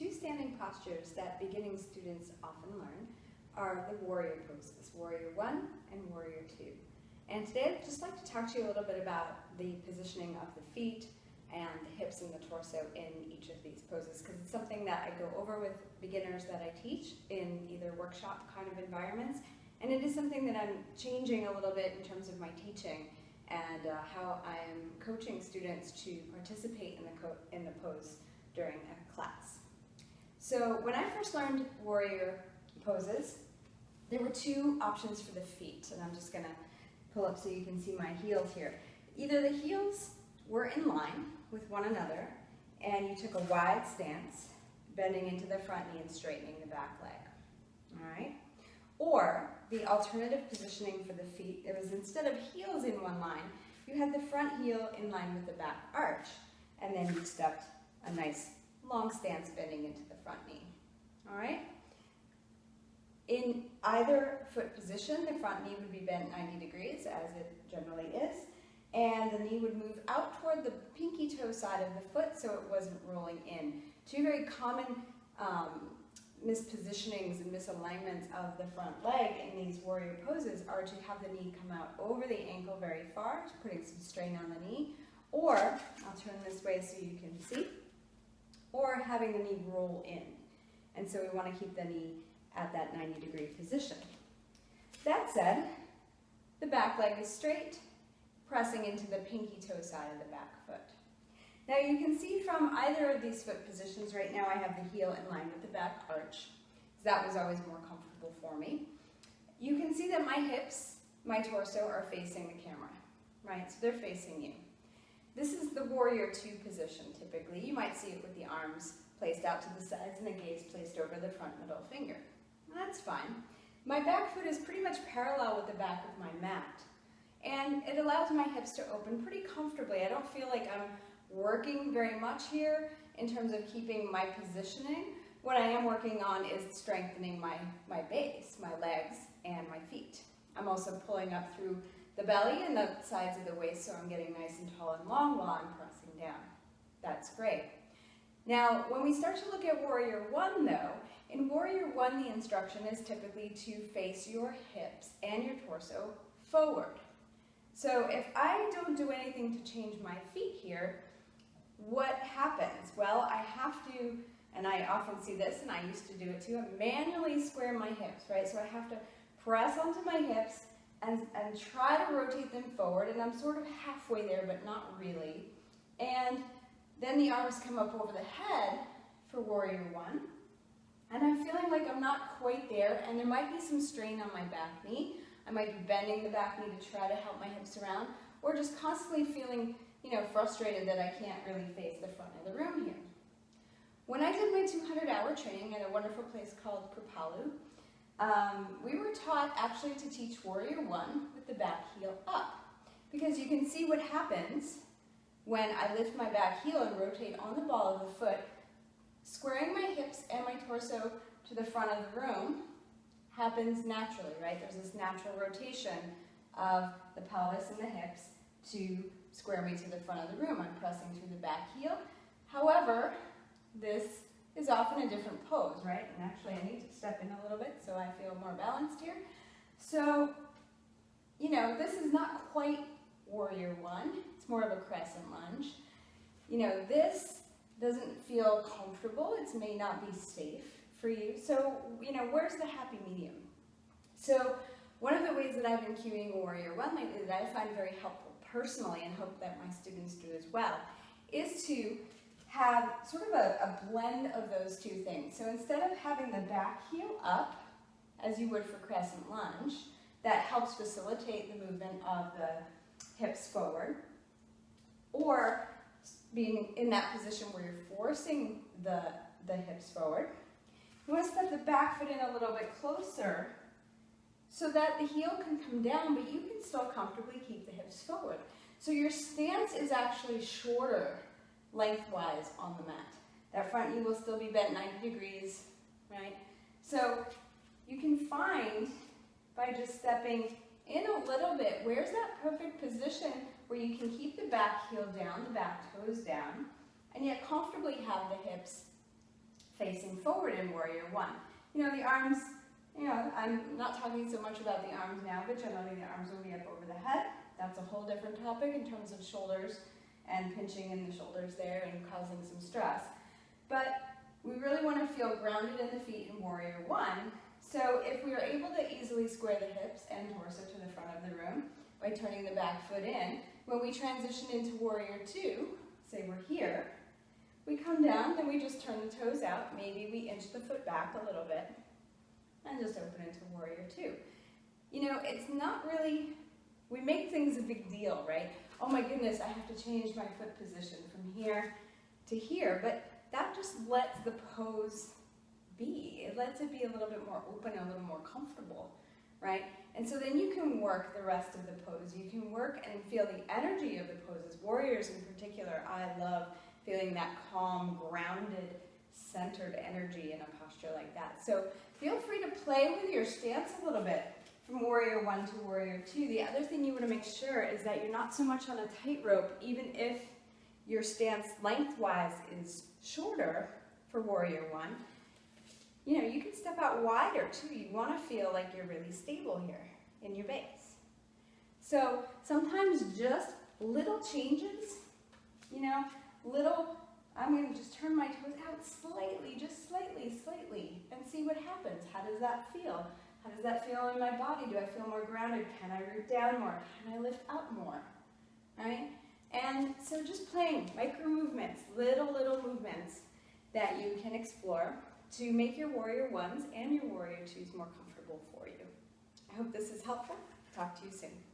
two standing postures that beginning students often learn are the warrior poses, Warrior 1 and Warrior 2. And today I'd just like to talk to you a little bit about the positioning of the feet and the hips and the torso in each of these poses, because it's something that I go over with beginners that I teach in either workshop kind of environments, and it is something that I'm changing a little bit in terms of my teaching and how I am coaching students to participate in the pose during a class. So when I first learned warrior poses, there were two options for the feet, and I'm just going to pull up so you can see my heels here. Either the heels were in line with one another, and you took a wide stance, bending into the front knee and straightening the back leg. All right? Or the alternative positioning for the feet, there was, instead of heels in one line, you had the front heel in line with the back arch, and then you stepped a nice long stance bending into the front knee. All right? In either foot position, the front knee would be bent 90 degrees, as it generally is, and the knee would move out toward the pinky toe side of the foot so it wasn't rolling in. Two very common mispositionings and misalignments of the front leg in these warrior poses are to have the knee come out over the ankle very far, putting some strain on the knee, or, I'll turn this way so you can see, or having the knee roll in. And so we want to keep the knee at that 90-degree position. That said, the back leg is straight, pressing into the pinky toe side of the back foot. Now you can see from either of these foot positions, right now I have the heel in line with the back arch, because that was always more comfortable for me. You can see that my hips, my torso are facing the camera, right? So they're facing you. This is the Warrior 2 position typically. You might see it with the arms placed out to the sides and the gaze placed over the front middle finger. That's fine. My back foot is pretty much parallel with the back of my mat, and it allows my hips to open pretty comfortably. I don't feel like I'm working very much here in terms of keeping my positioning. What I am working on is strengthening my base, my legs, and my feet. I'm also pulling up through the belly and the sides of the waist, so I'm getting nice and tall and long while I'm pressing down. That's great. Now, when we start to look at Warrior 1 though, in Warrior 1 the instruction is typically to face your hips and your torso forward. So if I don't do anything to change my feet here, what happens? Well, I have to, and I often see this, and I used to do it too, I manually square my hips, right? So I have to press onto my hips and try to rotate them forward, and I'm sort of halfway there, but not really. And then the arms come up over the head for Warrior 1, and I'm feeling like I'm not quite there, and there might be some strain on my back knee. I might be bending the back knee to try to help my hips around, or just constantly feeling, frustrated that I can't really face the front of the room here. When I did my 200-hour training at a wonderful place called Kripalu, we were taught actually to teach Warrior 1 with the back heel up, because you can see what happens when I lift my back heel and rotate on the ball of the foot, squaring my hips and my torso to the front of the room happens naturally, right? There's this natural rotation of the pelvis and the hips to square me to the front of the room. I'm pressing through the back heel. However, this is often a different pose, right? And actually I need to step in a little bit so I feel more balanced here. So, this is not quite Warrior 1. It's more of a crescent lunge. This doesn't feel comfortable. It may not be safe for you. So, where's the happy medium? So, one of the ways that I've been cueing Warrior 1 lately that I find very helpful personally, and hope that my students do as well, is to have sort of a blend of those two things. So instead of having the back heel up, as you would for crescent lunge, that helps facilitate the movement of the hips forward, or being in that position where you're forcing the hips forward, you want to step the back foot in a little bit closer so that the heel can come down, but you can still comfortably keep the hips forward. So your stance is actually shorter lengthwise on the mat. That front knee will still be bent 90 degrees, right? So you can find, by just stepping in a little bit, where's that perfect position where you can keep the back heel down, the back toes down, and yet comfortably have the hips facing forward in warrior one. You know, the arms, you know, I'm not talking so much about the arms now, but generally the arms will be up over the head. That's a whole different topic in terms of shoulders and pinching in the shoulders there and causing some stress. But we really want to feel grounded in the feet in warrior one. So if we are able to easily square the hips and torso to the front of the room by turning the back foot in, when we transition into warrior two, say we're here, we come down, then we just turn the toes out. Maybe we inch the foot back a little bit and just open into warrior two. You know, it's not really, we make things a big deal, right? Oh my goodness, I have to change my foot position from here to here, but that just lets the pose be. It lets it be a little bit more open, a little more comfortable, right? And so then you can work the rest of the pose. You can work and feel the energy of the poses. Warriors in particular, I love feeling that calm, grounded, centered energy in a posture like that. So feel free to play with your stance a little bit from warrior one to warrior two. The other thing you want to make sure is that you're not so much on a tightrope, even if your stance lengthwise is shorter for warrior one. You know, you can step out wider too. You want to feel like you're really stable here in your base. So sometimes just little changes, you know, I'm going to just turn my toes out slightly, just slightly, and see what happens. How does that feel? How does that feel in my body? Do I feel more grounded? Can I root down more? Can I lift up more? Right? And so just playing micro movements, little movements that you can explore to make your warrior ones and your warrior twos more comfortable for you. I hope this is helpful. Talk to you soon.